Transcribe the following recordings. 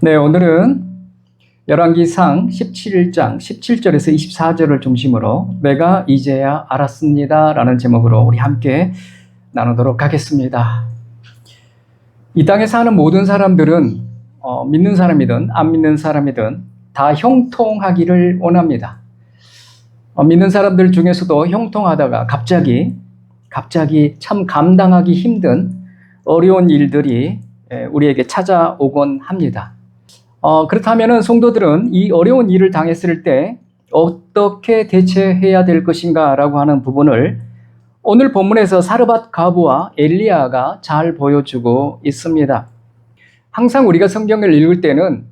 네, 오늘은 열왕기상 17장 17절에서 24절을 중심으로 내가 이제야 알았습니다 라는 제목으로 우리 함께 나누도록 하겠습니다. 이 땅에 사는 모든 사람들은 믿는 사람이든 안 믿는 사람이든 다 형통하기를 원합니다. 믿는 사람들 중에서도 형통하다가 갑자기 참 감당하기 힘든 어려운 일들이 우리에게 찾아오곤 합니다. 그렇다면 성도들은 이 어려운 일을 당했을 때 어떻게 대처해야 될 것인가 라고 하는 부분을 오늘 본문에서 사르밧 과부와 엘리야가 잘 보여주고 있습니다. 항상 우리가 성경을 읽을 때는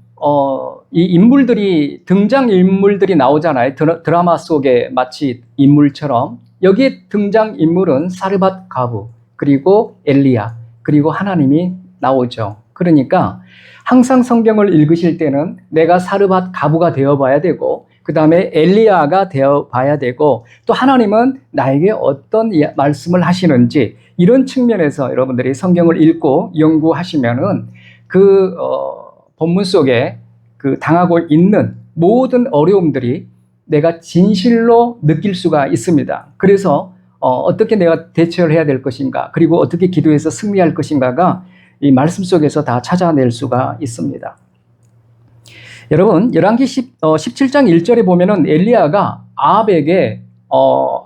이 인물들이 등장인물들이 나오잖아요. 드라마 속에 마치 인물처럼 여기에 등장인물은 사르밧 과부 그리고 엘리야 그리고 하나님이 나오죠. 그러니까 항상 성경을 읽으실 때는 내가 사르밧 과부가 되어봐야 되고 그 다음에 엘리야가 되어봐야 되고 또 하나님은 나에게 어떤 말씀을 하시는지 이런 측면에서 여러분들이 성경을 읽고 연구하시면은 그 본문 속에 그 당하고 있는 모든 어려움들이 내가 진실로 느낄 수가 있습니다. 그래서 어떻게 내가 대처를 해야 될 것인가 그리고 어떻게 기도해서 승리할 것인가가 이 말씀 속에서 다 찾아낼 수가 있습니다. 여러분, 열왕기 17장 1절에 보면은 엘리야가 아합에게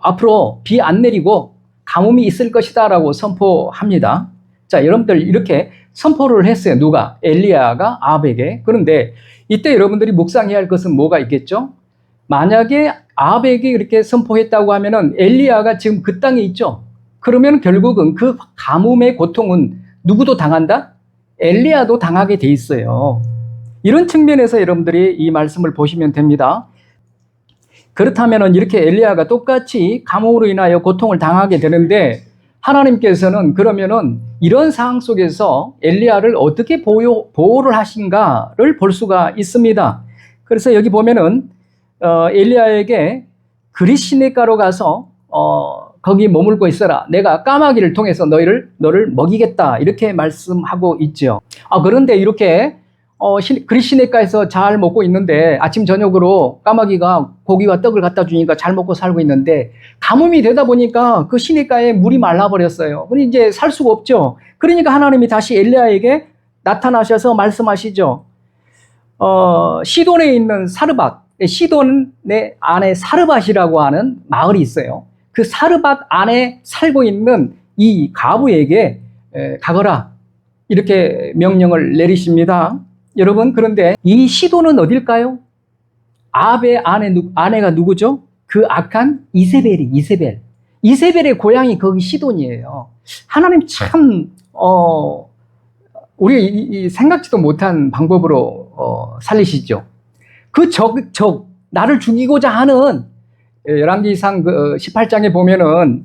앞으로 비 안 내리고 가뭄이 있을 것이다 라고 선포합니다. 자, 여러분들 이렇게 선포를 했어요. 누가? 엘리야가 아합에게. 그런데 이때 여러분들이 묵상해야 할 것은 뭐가 있겠죠? 만약에 아합에게 이렇게 선포했다고 하면은 엘리야가 지금 그 땅에 있죠. 그러면 결국은 그 가뭄의 고통은 누구도 당한다? 엘리야도 당하게 돼 있어요. 이런 측면에서 여러분들이 이 말씀을 보시면 됩니다. 그렇다면 이렇게 엘리야가 똑같이 가뭄으로 인하여 고통을 당하게 되는데 하나님께서는 그러면은 이런 상황 속에서 엘리야를 어떻게 보호를 하신가를 볼 수가 있습니다. 그래서 여기 보면은 엘리야에게 그릿시내가로 가서 거기 머물고 있어라. 내가 까마귀를 통해서 너를 먹이겠다. 이렇게 말씀하고 있죠. 그런데 이렇게 그릿시내가에서 잘 먹고 있는데 아침 저녁으로 까마귀가 고기와 떡을 갖다 주니까 잘 먹고 살고 있는데 가뭄이 되다 보니까 그 시내가에 물이 말라버렸어요. 그러니 이제 살 수가 없죠. 그러니까 하나님이 다시 엘리야에게 나타나셔서 말씀하시죠. 시돈에 있는 사르밧, 시돈의 안에 사르밧이라고 하는 마을이 있어요. 그 사르밧 안에 살고 있는 이 과부에게 가거라 이렇게 명령을 내리십니다. 여러분, 그런데 이 시돈은 어딜까요? 아합의 아내가 누구죠? 그 악한 이세벨의 고향이 거기 시돈이에요. 하나님 참 우리가 생각지도 못한 방법으로 살리시죠. 그 나를 죽이고자 하는 열왕기상 18장에 보면은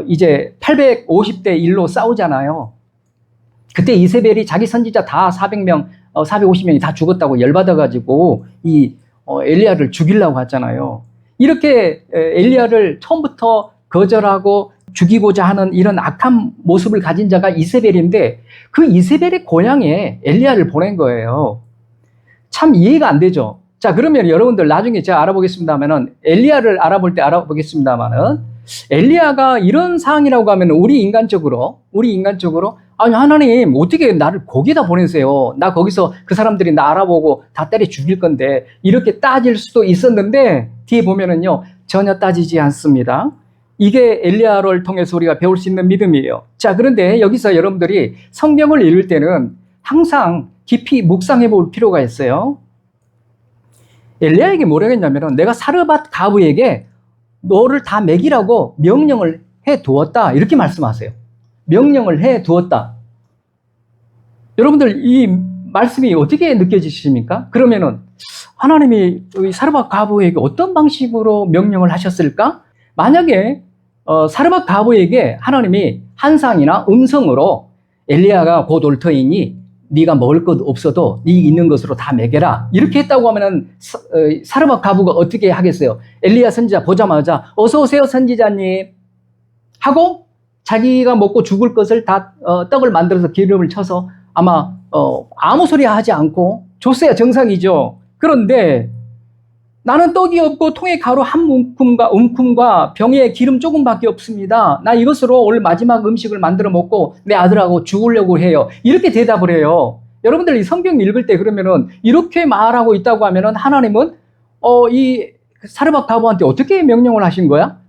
이제 850대 1로 싸우잖아요. 그때 이세벨이 자기 선지자 다 450명이 다 죽었다고 열받아가지고 이 엘리야를 죽이려고 하잖아요. 이렇게 엘리야를 처음부터 거절하고 죽이고자 하는 이런 악한 모습을 가진 자가 이세벨인데 그 이세벨의 고향에 엘리야를 보낸 거예요. 참 이해가 안 되죠. 자, 그러면 여러분들 나중에 제가 알아보겠습니다만은 엘리야를 알아보겠습니다만은 엘리야가 이런 상황이라고 하면 우리 인간적으로 아니 하나님 어떻게 나를 거기다 보내세요? 나 거기서 그 사람들이 나 알아보고 다 때려 죽일 건데 이렇게 따질 수도 있었는데 뒤에 보면은요 전혀 따지지 않습니다. 이게 엘리야를 통해서 우리가 배울 수 있는 믿음이에요. 자, 그런데 여기서 여러분들이 성경을 읽을 때는 항상 깊이 묵상해 볼 필요가 있어요. 엘리야에게 뭐라고 했냐면 내가 사르밧 과부에게 너를 다 먹이라고 명령을 해 두었다 이렇게 말씀하세요. 명령을 해 두었다. 여러분들 이 말씀이 어떻게 느껴지십니까? 그러면은 하나님이 사르밧 과부에게 어떤 방식으로 명령을 하셨을까? 만약에 사르밧 과부에게 하나님이 한상이나 음성으로 엘리야가 곧 올 터이니 네가 먹을 것 없어도 네 있는 것으로 다 먹여라 이렇게 했다고 하면은 사르밧 과부가 어떻게 하겠어요? 엘리야 선지자 보자마자 어서 오세요 선지자님 하고 자기가 먹고 죽을 것을 다 떡을 만들어서 기름을 쳐서 아마 아무 소리 하지 않고 줬어야 정상이죠. 그런데 나는 떡이 없고 통에 가루 한 움큼과 병에 기름 조금밖에 없습니다. 나 이것으로 오늘 마지막 음식을 만들어 먹고 내 아들하고 죽으려고 해요. 이렇게 대답을 해요. 여러분들 이 성경 읽을 때 그러면은 이렇게 말하고 있다고 하면은 하나님은 이 사르밧 과부한테 어떻게 명령을 하신 거야?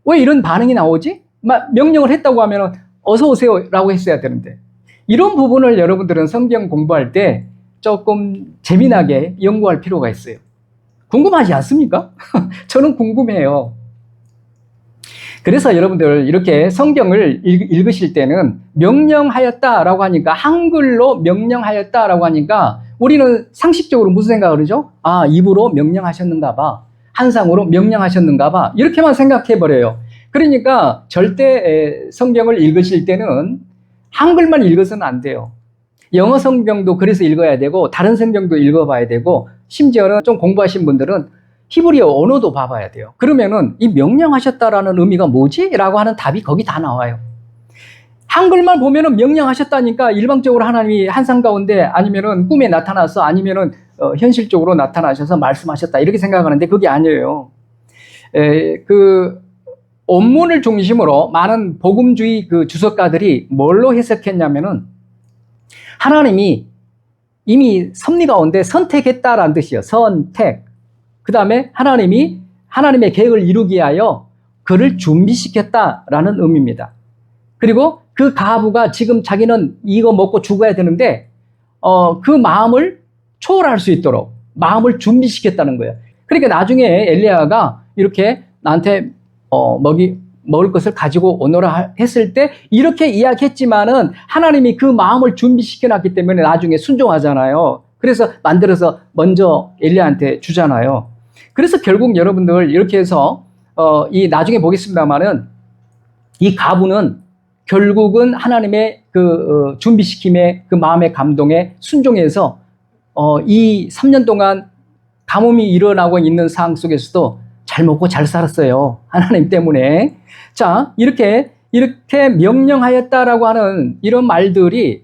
왜 이런 반응이 나오지? 명령을 했다고 하면은 어서 오세요라고 했어야 되는데, 이런 부분을 여러분들은 성경 공부할 때 조금 재미나게 연구할 필요가 있어요. 궁금하지 않습니까? 저는 궁금해요. 그래서 여러분들 이렇게 성경을 읽으실 때는 명령하였다라고 하니까, 한글로 명령하였다라고 하니까 우리는 상식적으로 무슨 생각을 하죠? 아, 입으로 명령하셨는가 봐. 한상으로 명령하셨는가 봐. 이렇게만 생각해 버려요. 그러니까 절대 성경을 읽으실 때는 한글만 읽어서는 안 돼요. 영어 성경도 그래서 읽어야 되고, 다른 성경도 읽어봐야 되고, 심지어는 좀 공부하신 분들은 히브리어 언어도 봐봐야 돼요. 그러면은 이 명령하셨다라는 의미가 뭐지? 라고 하는 답이 거기 다 나와요. 한글만 보면은 명령하셨다니까 일방적으로 하나님이 한상 가운데 아니면은 꿈에 나타나서 아니면은 현실적으로 나타나셔서 말씀하셨다 이렇게 생각하는데, 그게 아니에요. 그 원문을 중심으로 많은 복음주의 그 주석가들이 뭘로 해석했냐면은, 하나님이 이미 섭리 가운데 선택했다라는 뜻이에요. 선택. 그 다음에 하나님이 하나님의 계획을 이루기 위하여 그를 준비시켰다라는 의미입니다. 그리고 그 가부가 지금 자기는 이거 먹고 죽어야 되는데 그 마음을 초월할 수 있도록 마음을 준비시켰다는 거예요. 그러니까 나중에 엘리야가 이렇게 나한테 먹을 것을 가지고 오너라 했을 때 이렇게 이야기했지만은 하나님이 그 마음을 준비시켜놨기 때문에 나중에 순종하잖아요. 그래서 만들어서 먼저 엘리야한테 주잖아요. 그래서 결국 여러분들 이렇게 해서 이 나중에 보겠습니다만은 이 가부는 결국은 하나님의 그 준비시킴의 그 마음의 감동에 순종해서 이 3년 동안 가뭄이 일어나고 있는 상황 속에서도 잘 먹고 잘 살았어요. 하나님 때문에. 자, 이렇게 명령하였다라고 하는 이런 말들이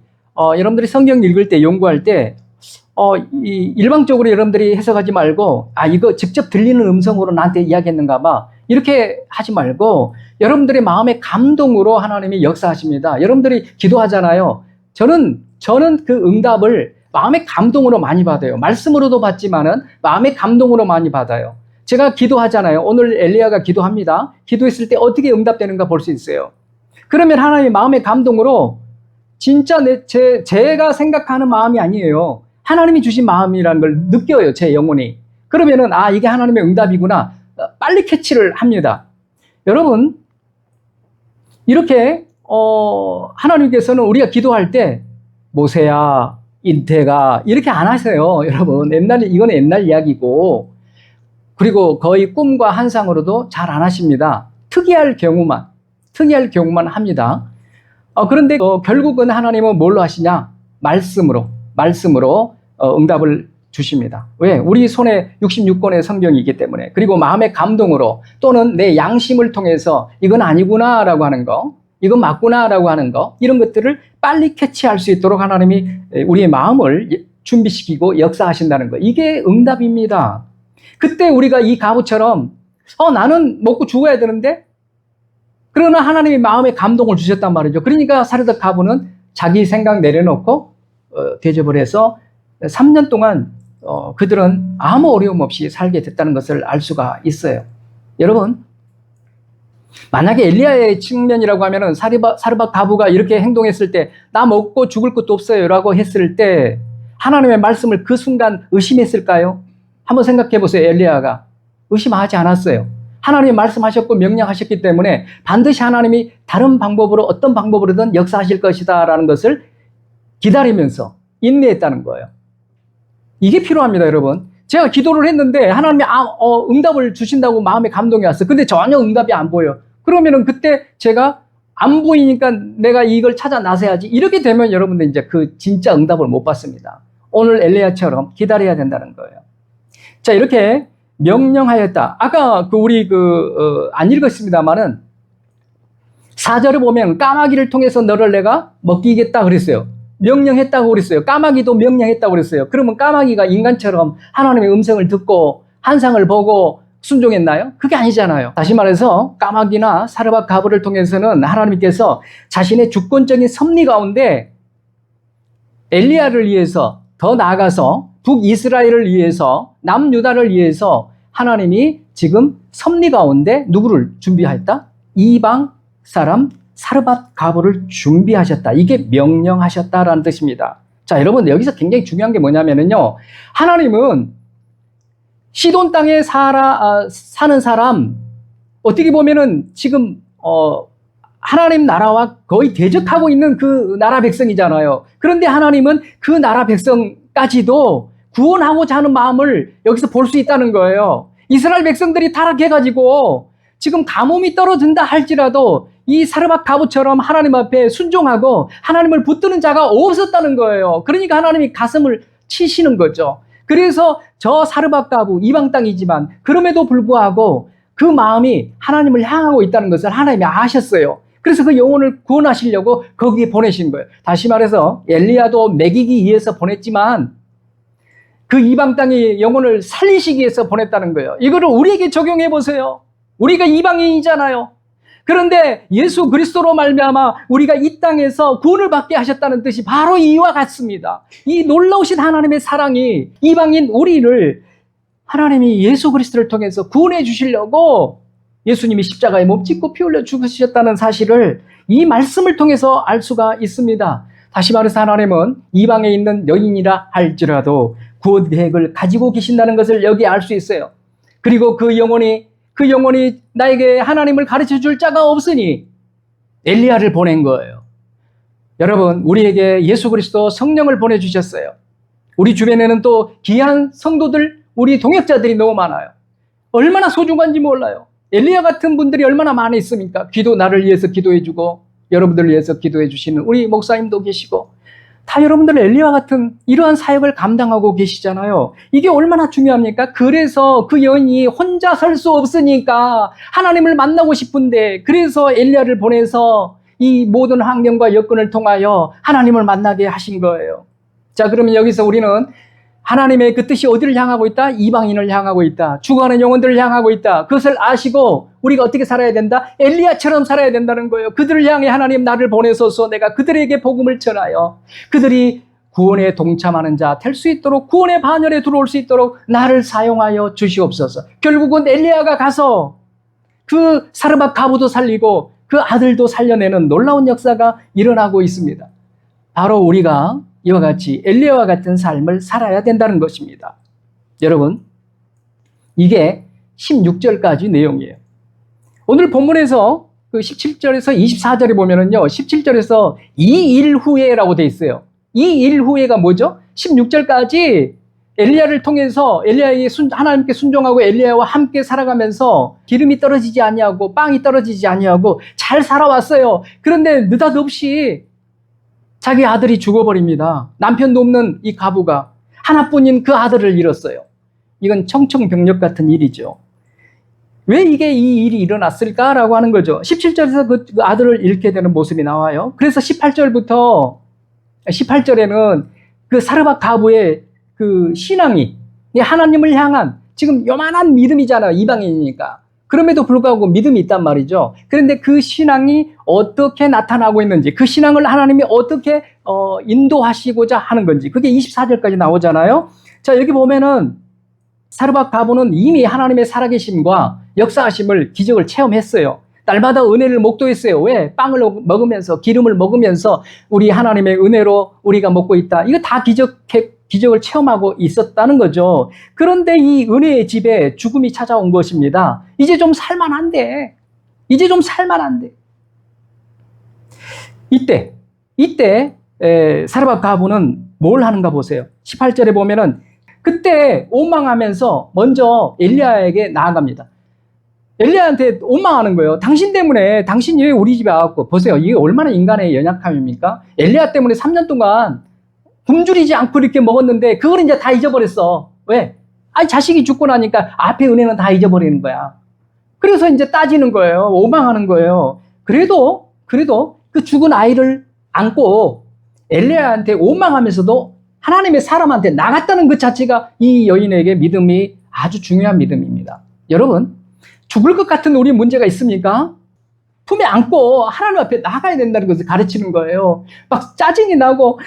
여러분들이 성경 읽을 때, 연구할 때 일방적으로 여러분들이 해석하지 말고, 아, 이거 직접 들리는 음성으로 나한테 이야기했는가 봐. 이렇게 하지 말고 여러분들의 마음의 감동으로 하나님이 역사하십니다. 여러분들이 기도하잖아요. 저는 그 응답을 마음의 감동으로 많이 받아요. 말씀으로도 받지만은 마음의 감동으로 많이 받아요. 제가 기도하잖아요. 오늘 엘리야가 기도합니다. 기도했을 때 어떻게 응답되는가 볼 수 있어요. 그러면 하나님의 마음의 감동으로 진짜 제가 생각하는 마음이 아니에요. 하나님이 주신 마음이라는 걸 느껴요. 제 영혼이. 그러면은 아, 이게 하나님의 응답이구나. 빨리 캐치를 합니다. 여러분, 이렇게 하나님께서는 우리가 기도할 때 모세야, 인태가 이렇게 안 하세요. 여러분, 이거는 옛날 이야기고, 그리고 거의 꿈과 환상으로도 잘 안 하십니다. 특이할 경우만 합니다. 그런데 결국은 하나님은 뭘로 하시냐? 말씀으로 응답을 주십니다. 왜? 우리 손에 66권의 성경이 있기 때문에. 그리고 마음의 감동으로, 또는 내 양심을 통해서 이건 아니구나라고 하는 거, 이건 맞구나라고 하는 거, 이런 것들을 빨리 캐치할 수 있도록 하나님이 우리의 마음을 준비시키고 역사하신다는 거. 이게 응답입니다. 그때 우리가 이 가부처럼 나는 먹고 죽어야 되는데, 그러나 하나님이 마음에 감동을 주셨단 말이죠. 그러니까 사르밧 가부는 자기 생각 내려놓고 대접을 해서 3년 동안 그들은 아무 어려움 없이 살게 됐다는 것을 알 수가 있어요. 여러분, 만약에 엘리야의 측면이라고 하면은 사르밧 가부가 이렇게 행동했을 때 나 먹고 죽을 것도 없어요 라고 했을 때 하나님의 말씀을 그 순간 의심했을까요? 한번 생각해 보세요. 엘리야가 의심하지 않았어요. 하나님이 말씀하셨고 명령하셨기 때문에 반드시 하나님이 다른 방법으로, 어떤 방법으로든 역사하실 것이다 라는 것을 기다리면서 인내했다는 거예요. 이게 필요합니다, 여러분. 제가 기도를 했는데 하나님이 응답을 주신다고 마음에 감동이 왔어요. 근데 전혀 응답이 안 보여. 그러면은 그때 제가 안 보이니까 내가 이걸 찾아 나서야지. 이렇게 되면 여러분들 이제 그 진짜 응답을 못 받습니다. 오늘 엘리야처럼 기다려야 된다는 거예요. 자, 이렇게 명령하였다. 아까 우리 안 읽었습니다만은 4절을 보면 까마귀를 통해서 너를 내가 먹이겠다 그랬어요. 명령했다고 그랬어요. 까마귀도 명령했다고 그랬어요. 그러면 까마귀가 인간처럼 하나님의 음성을 듣고 환상을 보고 순종했나요? 그게 아니잖아요. 다시 말해서 까마귀나 사르밧 가브를 통해서는 하나님께서 자신의 주권적인 섭리 가운데 엘리야를 위해서, 더 나아가서 북이스라엘을 위해서, 남유다를 위해서 하나님이 지금 섭리 가운데 누구를 준비했다? 이방 사람 사르밧 가브를 준비하셨다. 이게 명령하셨다라는 뜻입니다. 자, 여러분 여기서 굉장히 중요한 게 뭐냐면요. 하나님은 시돈 땅에 사는 사람, 어떻게 보면은 지금 하나님 나라와 거의 대적하고 있는 그 나라 백성이잖아요. 그런데 하나님은 그 나라 백성까지도 구원하고자 하는 마음을 여기서 볼 수 있다는 거예요. 이스라엘 백성들이 타락해가지고 지금 가뭄이 떨어진다 할지라도 이 사르밧 가브처럼 하나님 앞에 순종하고 하나님을 붙드는 자가 없었다는 거예요. 그러니까 하나님이 가슴을 치시는 거죠. 그래서 저 사르밧 가브 이방 땅이지만 그럼에도 불구하고 그 마음이 하나님을 향하고 있다는 것을 하나님이 아셨어요. 그래서 그 영혼을 구원하시려고 거기에 보내신 거예요. 다시 말해서 엘리야도 먹이기 위해서 보냈지만 그 이방 땅의 영혼을 살리시기 위해서 보냈다는 거예요. 이거를 우리에게 적용해 보세요. 우리가 이방인이잖아요. 그런데 예수 그리스도로 말미암아 우리가 이 땅에서 구원을 받게 하셨다는 뜻이 바로 이와 같습니다. 이 놀라우신 하나님의 사랑이 이방인 우리를 하나님이 예수 그리스도를 통해서 구원해 주시려고 예수님이 십자가에 몸짓고 피 흘려 죽으셨다는 사실을 이 말씀을 통해서 알 수가 있습니다. 다시 말해서 하나님은 이방에 있는 여인이라 할지라도 구원 계획을 가지고 계신다는 것을 여기 알 수 있어요. 그리고 그 영혼이 나에게 하나님을 가르쳐 줄 자가 없으니 엘리야를 보낸 거예요. 여러분, 우리에게 예수 그리스도 성령을 보내주셨어요. 우리 주변에는 또 귀한 성도들, 우리 동역자들이 너무 많아요. 얼마나 소중한지 몰라요. 엘리야 같은 분들이 얼마나 많이 있습니까? 나를 위해서 기도해주고 여러분들을 위해서 기도해 주시는 우리 목사님도 계시고 다 여러분들 엘리야 같은 이러한 사역을 감당하고 계시잖아요. 이게 얼마나 중요합니까? 그래서 그 여인이 혼자 설 수 없으니까 하나님을 만나고 싶은데 그래서 엘리야를 보내서 이 모든 환경과 여건을 통하여 하나님을 만나게 하신 거예요. 자, 그러면 여기서 우리는 하나님의 그 뜻이 어디를 향하고 있다? 이방인을 향하고 있다. 죽어가는 영혼들을 향하고 있다. 그것을 아시고 우리가 어떻게 살아야 된다? 엘리야처럼 살아야 된다는 거예요. 그들을 향해 하나님 나를 보내소서 내가 그들에게 복음을 전하여 그들이 구원에 동참하는 자 될 수 있도록 구원의 반열에 들어올 수 있도록 나를 사용하여 주시옵소서. 결국은 엘리야가 가서 그 사르밧 가브도 살리고 그 아들도 살려내는 놀라운 역사가 일어나고 있습니다. 바로 우리가 이와 같이 엘리야와 같은 삶을 살아야 된다는 것입니다. 여러분, 이게 16절까지 내용이에요. 오늘 본문에서 그 17절에서 24절에 보면은요, 17절에서 이 일 후에라고 돼 있어요. 이 일 후에가 뭐죠? 16절까지 엘리야를 통해서 하나님께 순종하고 엘리야와 함께 살아가면서 기름이 떨어지지 아니하고 빵이 떨어지지 아니하고 잘 살아왔어요. 그런데 느닷없이 자기 아들이 죽어버립니다. 남편도 없는 이 가부가 하나뿐인 그 아들을 잃었어요. 이건 청천벽력 같은 일이죠. 왜 이게 이 일이 일어났을까라고 하는 거죠. 17절에서 그 아들을 잃게 되는 모습이 나와요. 그래서 18절에는 그 사르밧 가부의 그 신앙이 하나님을 향한 지금 요만한 믿음이잖아요. 이방인이니까. 그럼에도 불구하고 믿음이 있단 말이죠. 그런데 그 신앙이 어떻게 나타나고 있는지, 그 신앙을 하나님이 어떻게 인도하시고자 하는 건지, 그게 24절까지 나오잖아요. 자, 여기 보면은 사르밧 가부는 이미 하나님의 살아계심과 역사하심을, 기적을 체험했어요. 날마다 은혜를 목도했어요. 왜? 빵을 먹으면서, 기름을 먹으면서 우리 하나님의 은혜로 우리가 먹고 있다. 이거 다 기적을 체험하고 있었다는 거죠. 그런데 이 은혜의 집에 죽음이 찾아온 것입니다. 이제 좀 살만한데. 이때 사르밧 가부는 뭘 하는가 보세요. 18절에 보면은 그때 원망하면서 먼저 엘리야에게 나아갑니다. 엘리야한테 원망하는 거예요. 당신 때문에, 당신이 왜 우리 집에 와갖고, 보세요. 이게 얼마나 인간의 연약함입니까? 엘리야 때문에 3년 동안 굶주리지 않고 이렇게 먹었는데, 그걸 이제 다 잊어버렸어. 왜? 아니, 자식이 죽고 나니까 앞에 은혜는 다 잊어버리는 거야. 그래서 이제 따지는 거예요. 원망하는 거예요. 그래도 그 죽은 아이를 안고 엘리야한테 원망하면서도 하나님의 사람한테 나갔다는 그 자체가 이 여인에게 믿음이 아주 중요한 믿음입니다. 여러분, 죽을 것 같은 우리 문제가 있습니까? 품에 안고 하나님 앞에 나가야 된다는 것을 가르치는 거예요. 막 짜증이 나고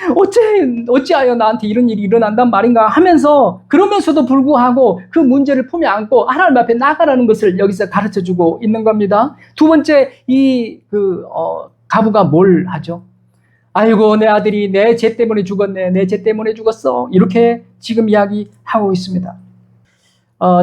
어찌하여 나한테 이런 일이 일어난단 말인가 하면서, 그러면서도 불구하고 그 문제를 품에 안고 하나님 앞에 나가라는 것을 여기서 가르쳐주고 있는 겁니다. 두 번째, 가부가 뭘 하죠? 아이고, 내 아들이 내 죄 때문에 죽었네, 내 죄 때문에 죽었어, 이렇게 지금 이야기하고 있습니다.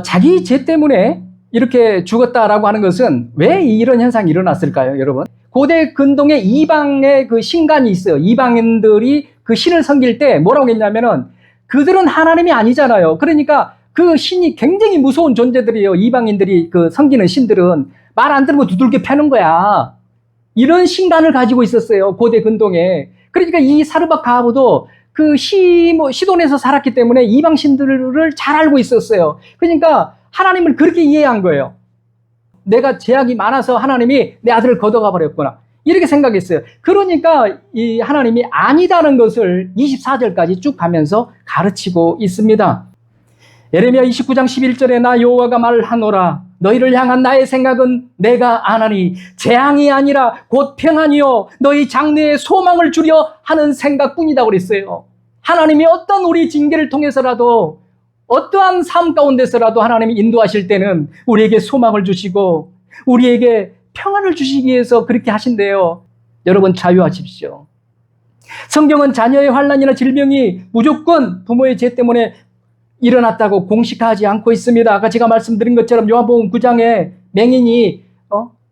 자기 죄 때문에 이렇게 죽었다라고 하는 것은 왜 이런 현상이 일어났을까요, 여러분? 고대 근동에 이방의 그 신간이 있어요. 이방인들이 그 신을 섬길 때 뭐라고 했냐면은, 그들은 하나님이 아니잖아요. 그러니까 그 신이 굉장히 무서운 존재들이에요. 이방인들이 그 섬기는 신들은 말 안 들으면 두들겨 패는 거야. 이런 신간을 가지고 있었어요, 고대 근동에. 그러니까 이 사르밧 가부도 그 시돈에서 살았기 때문에 이방 신들을 잘 알고 있었어요. 그러니까 하나님을 그렇게 이해한 거예요. 내가 죄악이 많아서 하나님이 내 아들을 걷어가 버렸구나, 이렇게 생각했어요. 그러니까 이 하나님이 아니다는 것을 24절까지 쭉 가면서 가르치고 있습니다. 예레미야 29장 11절에 나 여호와가 말하노라, 너희를 향한 나의 생각은 내가 아나니 재앙이 아니라 곧 평안이요 너희 장래에 소망을 주려 하는 생각뿐이다 그랬어요. 하나님이 어떤 우리 징계를 통해서라도, 어떠한 삶 가운데서라도 하나님이 인도하실 때는 우리에게 소망을 주시고 우리에게 평안을 주시기 위해서 그렇게 하신대요. 여러분, 자유하십시오. 성경은 자녀의 환난이나 질병이 무조건 부모의 죄 때문에 일어났다고 공식하지 않고 있습니다. 아까 제가 말씀드린 것처럼 요한복음 9장에 맹인이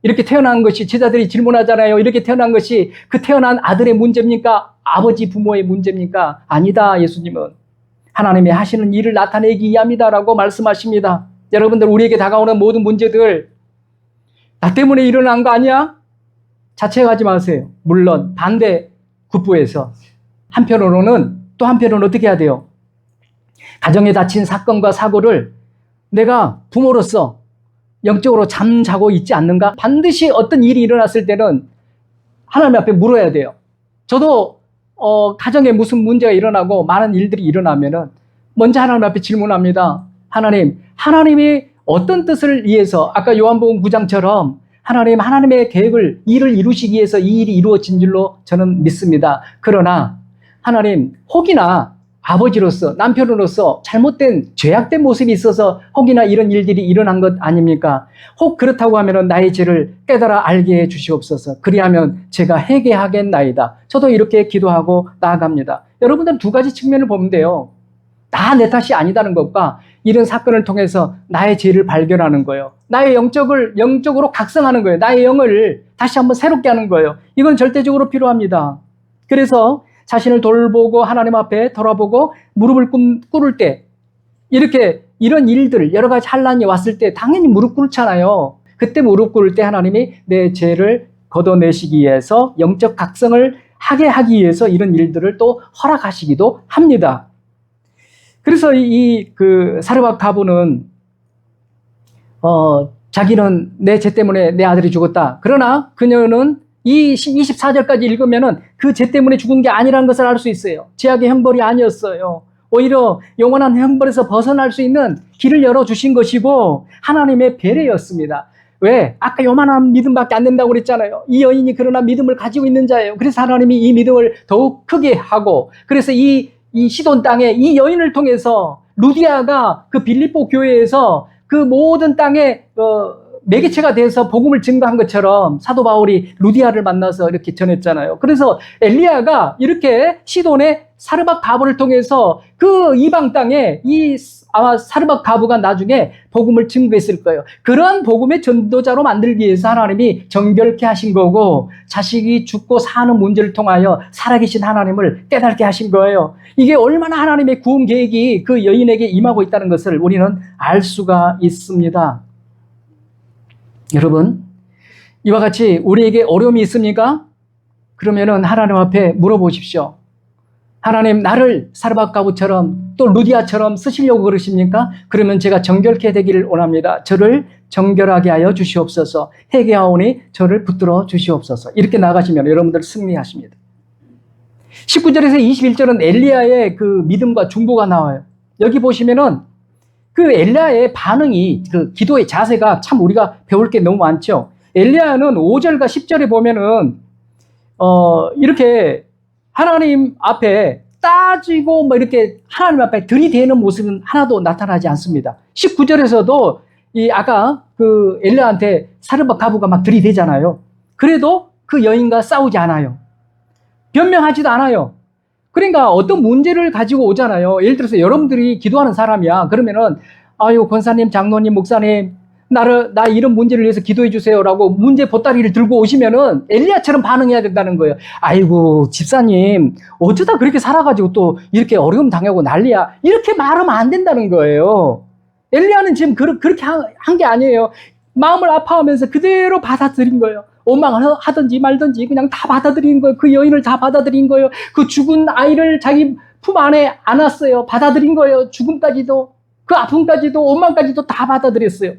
이렇게 태어난 것이, 제자들이 질문하잖아요. 이렇게 태어난 것이 그 태어난 아들의 문제입니까? 아버지 부모의 문제입니까? 아니다, 예수님은 하나님이 하시는 일을 나타내기 위함이다라고 말씀하십니다. 여러분들, 우리에게 다가오는 모든 문제들 나 때문에 일어난 거 아니야? 자책하지 마세요. 물론 반대 굿부에서 또 한편으로는 어떻게 해야 돼요? 가정에 닥친 사건과 사고를 내가 부모로서 영적으로 잠자고 있지 않는가? 반드시 어떤 일이 일어났을 때는 하나님 앞에 물어야 돼요. 저도 가정에 무슨 문제가 일어나고 많은 일들이 일어나면은 먼저 하나님 앞에 질문합니다. 하나님이 어떤 뜻을 위해서, 아까 요한복음 9장처럼 하나님의 계획을, 일을 이루시기 위해서 이 일이 이루어진 줄로 저는 믿습니다. 그러나 하나님, 혹이나 아버지로서, 남편으로서 잘못된, 죄악된 모습이 있어서 혹이나 이런 일들이 일어난 것 아닙니까? 혹 그렇다고 하면 나의 죄를 깨달아 알게 해 주시옵소서. 그리하면 제가 회개하겠나이다. 저도 이렇게 기도하고 나아갑니다. 여러분들은 두 가지 측면을 보면 돼요. 다 내 탓이 아니다는 것과 이런 사건을 통해서 나의 죄를 발견하는 거예요. 나의 영적으로 각성하는 거예요. 나의 영을 다시 한번 새롭게 하는 거예요. 이건 절대적으로 필요합니다. 그래서 자신을 돌보고 하나님 앞에 돌아보고 무릎을 꿇을 때, 이런 일들, 여러 가지 환난이 왔을 때 당연히 무릎 꿇잖아요. 그때 무릎 꿇을 때 하나님이 내 죄를 걷어내시기 위해서, 영적 각성을 하게 하기 위해서 이런 일들을 또 허락하시기도 합니다. 그래서 사르밧 가부는 자기는 내 죄 때문에 내 아들이 죽었다. 그러나 그녀는 이 24절까지 읽으면은 그 죄 때문에 죽은 게 아니라는 것을 알 수 있어요. 죄악의 형벌이 아니었어요. 오히려 영원한 형벌에서 벗어날 수 있는 길을 열어주신 것이고 하나님의 배려였습니다. 왜? 아까 요만한 믿음밖에 안 된다고 그랬잖아요. 이 여인이 그러나 믿음을 가지고 있는 자예요. 그래서 하나님이 이 믿음을 더욱 크게 하고, 그래서 이 시돈 땅에 이 여인을 통해서 루디아가 그 빌립보 교회에서 그 모든 땅에 매개체가 돼서 복음을 증거한 것처럼 사도 바울이 루디아를 만나서 이렇게 전했잖아요. 그래서 엘리야가 이렇게 시돈의 사르밧 가부를 통해서 그 이방 땅에 아마 사르밧 가부가 나중에 복음을 증거했을 거예요. 그러한 복음의 전도자로 만들기 위해서 하나님이 정결케 하신 거고, 자식이 죽고 사는 문제를 통하여 살아계신 하나님을 깨닫게 하신 거예요. 이게 얼마나 하나님의 구원 계획이 그 여인에게 임하고 있다는 것을 우리는 알 수가 있습니다. 여러분, 이와 같이 우리에게 어려움이 있습니까? 그러면은 하나님 앞에 물어보십시오. 하나님, 나를 사르밧 가부처럼 또 루디아처럼 쓰시려고 그러십니까? 그러면 제가 정결케 되기를 원합니다. 저를 정결하게 하여 주시옵소서. 회개하오니 저를 붙들어 주시옵소서. 이렇게 나가시면 여러분들 승리하십니다. 19절에서 21절은 엘리야의 그 믿음과 중보가 나와요. 여기 보시면은 그 엘리야의 반응이, 그 기도의 자세가 참 우리가 배울 게 너무 많죠. 엘리야는 5절과 10절에 보면은 이렇게 하나님 앞에 따지고 뭐 이렇게 하나님 앞에 들이대는 모습은 하나도 나타나지 않습니다. 19절에서도 이 아까 그 엘리야한테 사르밧 가부가 막 들이대잖아요. 그래도 그 여인과 싸우지 않아요. 변명하지도 않아요. 그러니까 어떤 문제를 가지고 오잖아요. 예를 들어서 여러분들이 기도하는 사람이야. 그러면은 아유 권사님, 장로님, 목사님 나 이런 문제를 위해서 기도해 주세요라고 문제 보따리를 들고 오시면은 엘리야처럼 반응해야 된다는 거예요. 아이고 집사님 어쩌다 그렇게 살아가지고 또 이렇게 어려움 당하고 난리야. 이렇게 말하면 안 된다는 거예요. 엘리야는 지금 그렇게 한 게 아니에요. 마음을 아파하면서 그대로 받아들인 거예요. 원망하든지 말든지 그냥 다 받아들인 거예요. 그 여인을 다 받아들인 거예요. 그 죽은 아이를 자기 품 안에 안았어요. 받아들인 거예요. 죽음까지도, 그 아픔까지도, 원망까지도 다 받아들였어요.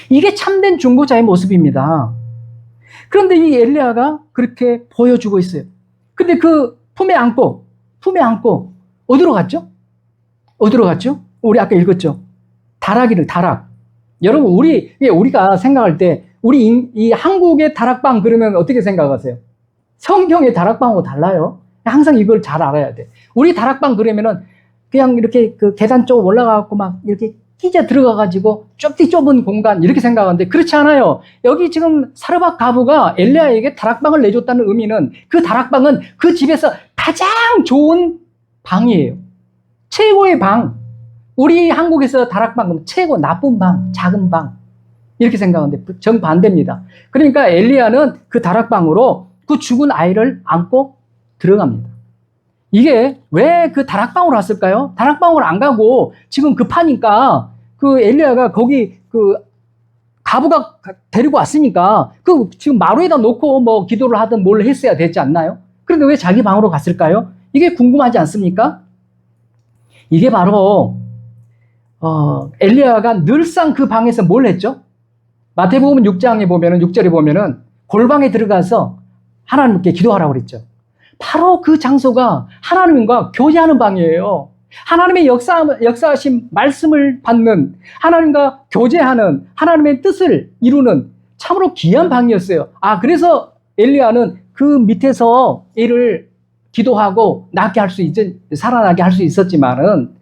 이게 참된 중보자의 모습입니다. 그런데 이 엘리야가 그렇게 보여주고 있어요. 근데 그 품에 안고 어디로 갔죠? 어디로 갔죠? 우리 아까 읽었죠? 다락. 여러분 우리가 생각할 때 우리 이 한국의 다락방 그러면 어떻게 생각하세요? 성경의 다락방하고 달라요. 항상 이걸 잘 알아야 돼. 우리 다락방 그러면은 그냥 이렇게 그 계단 쪽 올라가고 막 이렇게 끼져 들어가가지고 좁은 공간 이렇게 생각하는데 그렇지 않아요. 여기 지금 사르밧 가부가 엘리야에게 다락방을 내줬다는 의미는 그 다락방은 그 집에서 가장 좋은 방이에요. 최고의 방. 우리 한국에서 다락방 최고 나쁜 방, 작은 방 이렇게 생각하는데 정반대입니다. 그러니까 엘리야는 그 다락방으로 그 죽은 아이를 안고 들어갑니다. 이게 왜 그 다락방으로 왔을까요? 다락방으로 안 가고 지금 급하니까 그 엘리야가 거기 그 가부가 데리고 왔으니까 그 지금 마루에다 놓고 뭐 기도를 하든 뭘 했어야 되지 않나요? 그런데 왜 자기 방으로 갔을까요? 이게 궁금하지 않습니까? 이게 바로 엘리야가 늘상 그 방에서 뭘 했죠? 마태복음 6장에 보면은 6절에 보면은 골방에 들어가서 하나님께 기도하라고 그랬죠. 바로 그 장소가 하나님과 교제하는 방이에요. 하나님의 역사하신 말씀을 받는, 하나님과 교제하는, 하나님의 뜻을 이루는 참으로 귀한 방이었어요. 그래서 엘리야는 그 밑에서 이를 기도하고 살아나게 할 수 있었지만은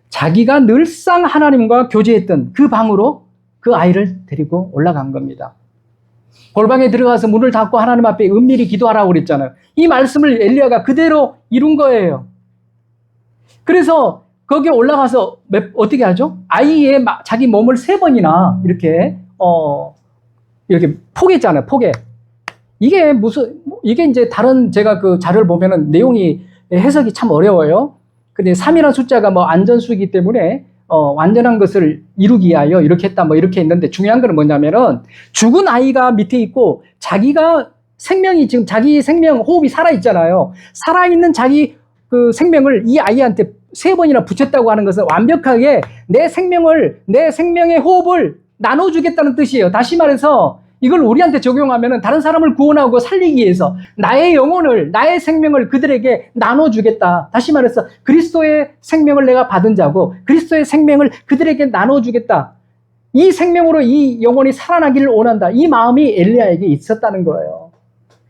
자기가 늘상 하나님과 교제했던 그 방으로 그 아이를 데리고 올라간 겁니다. 골방에 들어가서 문을 닫고 하나님 앞에 은밀히 기도하라고 그랬잖아요. 이 말씀을 엘리야가 그대로 이룬 거예요. 그래서 거기에 올라가서 어떻게 하죠? 아이의 자기 몸을 3번이나 이렇게 포개잖아요. 포개. 이게 이제 다른 제가 그 자료를 보면은 내용이 해석이 참 어려워요. 근데 3이라는 숫자가 뭐 안전수이기 때문에 완전한 것을 이루기 위하여 이렇게 했다 뭐 이렇게 했는데 중요한 거는 뭐냐면은 죽은 아이가 밑에 있고 자기가 생명이 지금 자기 생명 호흡이 살아있잖아요. 살아있는 자기 그 생명을 이 아이한테 3번이나 붙였다고 하는 것은 완벽하게 내 생명의 호흡을 나눠주겠다는 뜻이에요. 다시 말해서 이걸 우리한테 적용하면은 다른 사람을 구원하고 살리기 위해서 나의 영혼을, 나의 생명을 그들에게 나눠주겠다. 다시 말해서 그리스도의 생명을 내가 받은 자고 그리스도의 생명을 그들에게 나눠주겠다. 이 생명으로 이 영혼이 살아나기를 원한다. 이 마음이 엘리야에게 있었다는 거예요.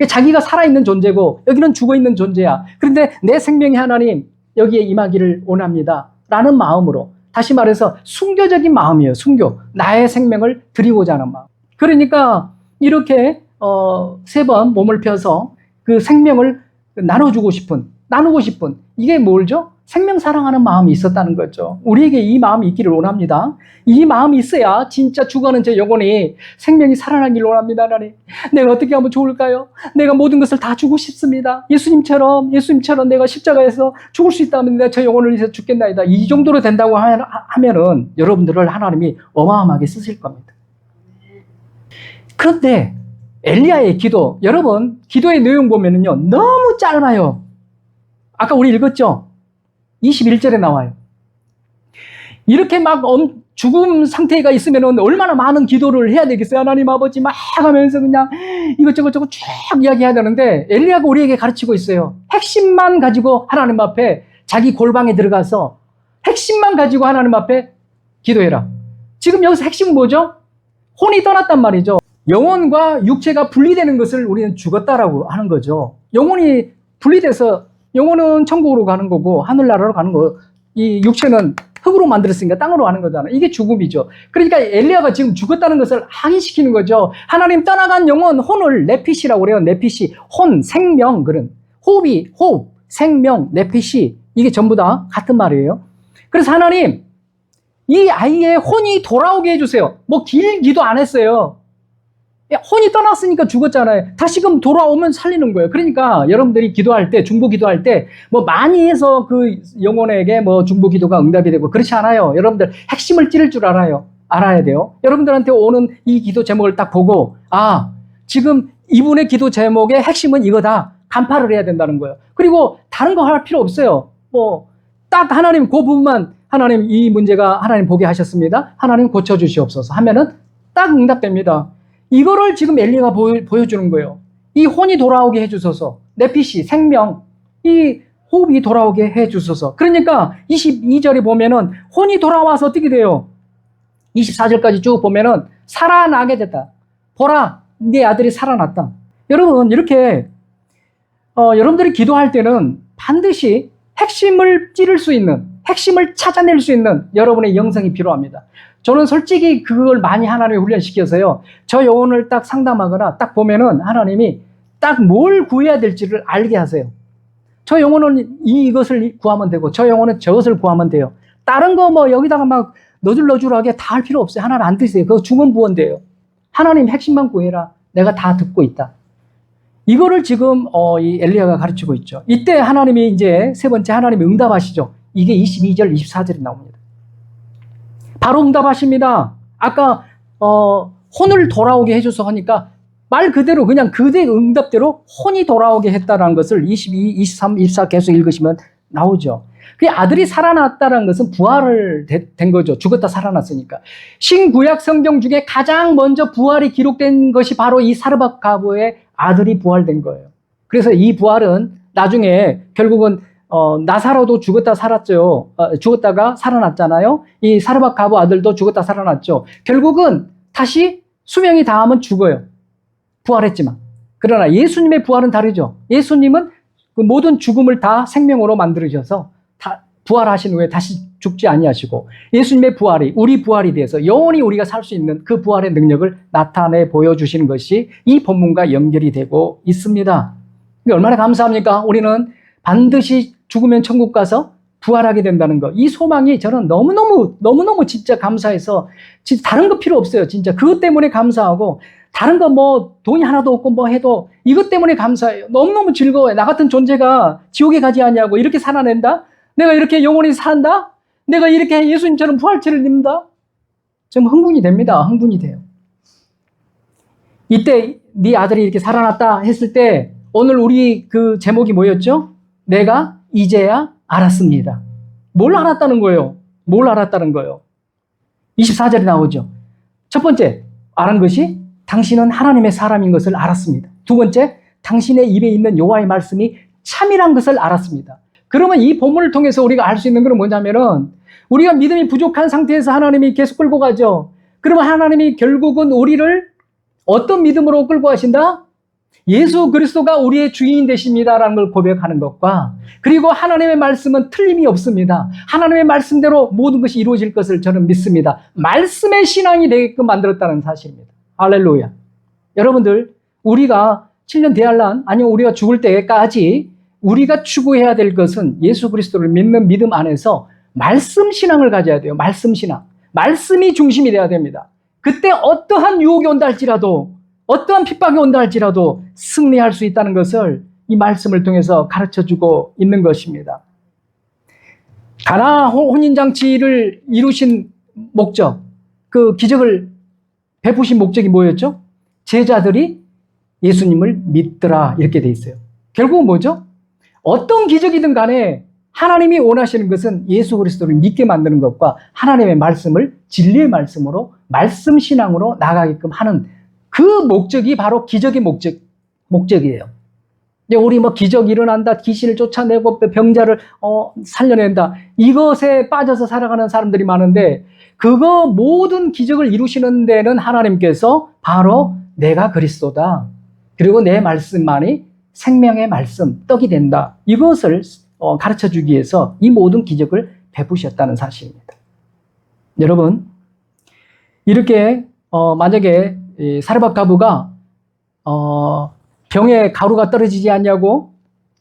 자기가 살아있는 존재고 여기는 죽어있는 존재야. 그런데 내 생명이 하나님 여기에 임하기를 원합니다. 라는 마음으로, 다시 말해서 순교적인 마음이에요. 순교. 나의 생명을 드리고자 하는 마음. 그러니까 이렇게 3번 몸을 펴서 그 생명을 나누고 싶은 이게 뭘죠? 생명 사랑하는 마음이 있었다는 거죠. 우리에게 이 마음이 있기를 원합니다. 이 마음이 있어야 진짜 죽어가는 제 영혼이 생명이 살아나기를 원합니다. 하나님, 내가 어떻게 하면 좋을까요? 내가 모든 것을 다 주고 싶습니다. 예수님처럼 내가 십자가에서 죽을 수 있다면 내가 저 영혼을 위해서 죽겠나이다. 이 정도로 된다고 하면은 여러분들을 하나님이 어마어마하게 쓰실 겁니다. 그런데 엘리야의 기도, 여러분 기도의 내용 보면은요 너무 짧아요. 아까 우리 읽었죠? 21절에 나와요. 이렇게 막 죽음 상태가 있으면 얼마나 많은 기도를 해야 되겠어요. 하나님 아버지 막 하면서 그냥 이것저것 쭉 이야기해야 되는데 엘리야가 우리에게 가르치고 있어요. 핵심만 가지고 하나님 앞에 자기 골방에 들어가서 핵심만 가지고 하나님 앞에 기도해라. 지금 여기서 핵심은 뭐죠? 혼이 떠났단 말이죠. 영혼과 육체가 분리되는 것을 우리는 죽었다라고 하는 거죠. 영혼이 분리돼서 영혼은 천국으로 가는 거고 하늘나라로 가는 거, 이 육체는 흙으로 만들었으니까 땅으로 가는 거잖아요. 이게 죽음이죠. 그러니까 엘리야가 지금 죽었다는 것을 항의시키는 거죠. 하나님 떠나간 영혼, 혼을 네피시라고 그래요. 네피시, 혼, 생명, 그런 호흡이, 호흡, 생명, 네피시, 이게 전부 다 같은 말이에요. 그래서 하나님, 이 아이의 혼이 돌아오게 해주세요. 뭐 길기도 안 했어요. 혼이 떠났으니까 죽었잖아요. 다시금 돌아오면 살리는 거예요. 그러니까 여러분들이 기도할 때, 중보 기도할 때, 뭐 많이 해서 그 영혼에게 뭐 중보 기도가 응답이 되고 그렇지 않아요. 여러분들 핵심을 찌를 줄 알아야 돼요. 여러분들한테 오는 이 기도 제목을 딱 보고, 아, 지금 이분의 기도 제목의 핵심은 이거다. 간파를 해야 된다는 거예요. 그리고 다른 거 할 필요 없어요. 뭐, 딱 하나님 그 부분만, 하나님 이 문제가 하나님 보게 하셨습니다. 하나님 고쳐주시옵소서 하면은 딱 응답됩니다. 이거를 지금 엘리야가 보여주는 거예요. 이 혼이 돌아오게 해주소서. 네피시, 생명, 이 호흡이 돌아오게 해주소서. 그러니까 22절에 보면은 혼이 돌아와서 어떻게 돼요? 24절까지 쭉 보면은 살아나게 됐다. 보라, 네 아들이 살아났다. 여러분, 이렇게 여러분들이 기도할 때는 반드시 핵심을 찌를 수 있는, 핵심을 찾아낼 수 있는 여러분의 영성이 필요합니다. 저는 솔직히 그걸 많이 하나님이 훈련시켜서요. 저 영혼을 딱 상담하거나 딱 보면은 하나님이 딱 뭘 구해야 될지를 알게 하세요. 저 영혼은 이것을 구하면 되고 저 영혼은 저것을 구하면 돼요. 다른 거 뭐 여기다가 막 너줄너줄하게 다 할 필요 없어요. 하나님 안 드세요. 그거 주문부원돼요. 하나님 핵심만 구해라. 내가 다 듣고 있다. 이거를 지금 이 엘리야가 가르치고 있죠. 이때 하나님이 이제 세 번째 하나님이 응답하시죠. 이게 22절, 24절에 나옵니다. 바로 응답하십니다. 아까 혼을 돌아오게 해줘서 하니까 말 그대로 그냥 그대 응답대로 혼이 돌아오게 했다는 것을 22, 23, 24 계속 읽으시면 나오죠. 그 아들이 살아났다는 것은 부활을 된 거죠. 죽었다 살아났으니까. 신구약 성경 중에 가장 먼저 부활이 기록된 것이 바로 이 사르밧 가부의 아들이 부활된 거예요. 그래서 이 부활은 나중에 결국은 나사로도 죽었다 살았죠. 죽었다가 살아났잖아요. 이 사르밧 가부 아들도 죽었다 살아났죠. 결국은 다시 수명이 다하면 죽어요. 부활했지만. 그러나 예수님의 부활은 다르죠. 예수님은 그 모든 죽음을 다 생명으로 만들으셔서 다 부활하신 후에 다시 죽지 아니하시고 예수님의 부활이 우리 부활이 돼서 영원히 우리가 살 수 있는 그 부활의 능력을 나타내 보여주시는 것이 이 본문과 연결이 되고 있습니다. 얼마나 감사합니까? 우리는 반드시 죽으면 천국 가서 부활하게 된다는 거. 이 소망이 저는 너무너무 진짜 감사해서 진짜 다른 거 필요 없어요. 진짜 그것 때문에 감사하고 다른 거 뭐 돈이 하나도 없고 뭐 해도 이것 때문에 감사해요. 너무너무 즐거워요. 나 같은 존재가 지옥에 가지 않냐고 이렇게 살아낸다? 내가 이렇게 영원히 산다? 내가 이렇게 예수님처럼 부활체를 입는다? 좀 흥분이 됩니다. 흥분이 돼요. 이때 네 아들이 이렇게 살아났다 했을 때 오늘 우리 그 제목이 뭐였죠? 내가 이제야 알았습니다. 뭘 알았다는 거예요? 뭘 알았다는 거예요? 24절에 나오죠. 첫 번째, 알은 것이 당신은 하나님의 사람인 것을 알았습니다. 두 번째, 당신의 입에 있는 여호와의 말씀이 참이란 것을 알았습니다. 그러면 이 본문을 통해서 우리가 알 수 있는 것은 뭐냐면은 우리가 믿음이 부족한 상태에서 하나님이 계속 끌고 가죠. 그러면 하나님이 결국은 우리를 어떤 믿음으로 끌고 가신다? 예수 그리스도가 우리의 주인 되십니다라는 걸 고백하는 것과 그리고 하나님의 말씀은 틀림이 없습니다. 하나님의 말씀대로 모든 것이 이루어질 것을 저는 믿습니다. 말씀의 신앙이 되게끔 만들었다는 사실입니다. 할렐루야. 여러분들 우리가 7년 대환란 아니면 우리가 죽을 때까지 우리가 추구해야 될 것은 예수 그리스도를 믿는 믿음 안에서 말씀 신앙을 가져야 돼요. 말씀 신앙. 말씀이 중심이 돼야 됩니다. 그때 어떠한 유혹이 온다 할지라도 어떠한 핍박이 온다 할지라도 승리할 수 있다는 것을 이 말씀을 통해서 가르쳐주고 있는 것입니다. 가나 혼인잔치를 이루신 목적, 그 기적을 베푸신 목적이 뭐였죠? 제자들이 예수님을 믿더라 이렇게 돼 있어요. 결국은 뭐죠? 어떤 기적이든 간에 하나님이 원하시는 것은 예수 그리스도를 믿게 만드는 것과 하나님의 말씀을 진리의 말씀으로 말씀 신앙으로 나가게끔 하는 그 목적이 바로 기적의 목적이에요. 우리 뭐 기적이 일어난다, 귀신을 쫓아내고 병자를 살려낸다, 이것에 빠져서 살아가는 사람들이 많은데, 그거 모든 기적을 이루시는 데는 하나님께서 바로 내가 그리스도다, 그리고 내 말씀만이 생명의 말씀, 떡이 된다, 이것을 가르쳐주기 위해서 이 모든 기적을 베푸셨다는 사실입니다. 여러분, 이렇게 만약에 사르밧 과부가 병에 가루가 떨어지지 않냐고,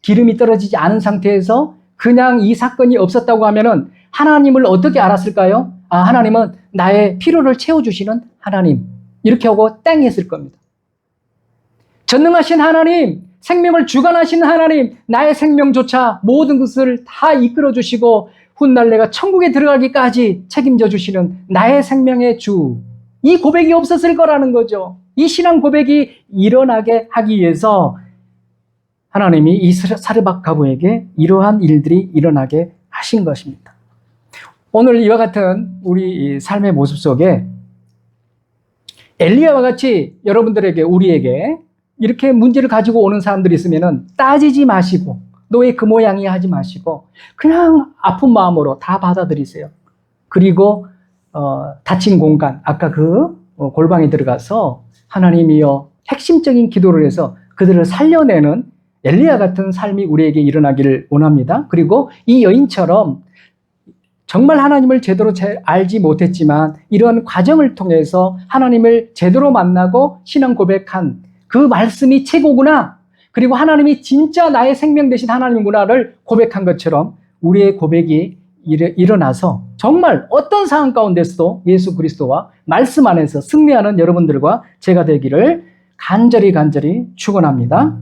기름이 떨어지지 않은 상태에서 그냥 이 사건이 없었다고 하면은 하나님을 어떻게 알았을까요? 하나님은 나의 필요를 채워주시는 하나님, 이렇게 하고 땡 했을 겁니다. 전능하신 하나님, 생명을 주관하신 하나님, 나의 생명조차 모든 것을 다 이끌어 주시고 훗날 내가 천국에 들어가기까지 책임져 주시는 나의 생명의 주, 이 고백이 없었을 거라는 거죠. 이 신앙 고백이 일어나게 하기 위해서 하나님이 이 사르밧 과부에게 이러한 일들이 일어나게 하신 것입니다. 오늘 이와 같은 우리 삶의 모습 속에 엘리야와 같이 여러분들에게, 우리에게 이렇게 문제를 가지고 오는 사람들이 있으면 따지지 마시고, 너의 그 모양이야 하지 마시고 그냥 아픈 마음으로 다 받아들이세요. 그리고 닫힌 공간, 아까 그 골방에 들어가서 하나님이여 핵심적인 기도를 해서 그들을 살려내는 엘리야 같은 삶이 우리에게 일어나기를 원합니다. 그리고 이 여인처럼 정말 하나님을 제대로 알지 못했지만 이런 과정을 통해서 하나님을 제대로 만나고 신앙 고백한 그 말씀이 최고구나, 그리고 하나님이 진짜 나의 생명 되신 하나님이구나를 고백한 것처럼 우리의 고백이 일어나서 정말 어떤 상황 가운데서도 예수 그리스도와 말씀 안에서 승리하는 여러분들과 제가 되기를 간절히 축원합니다.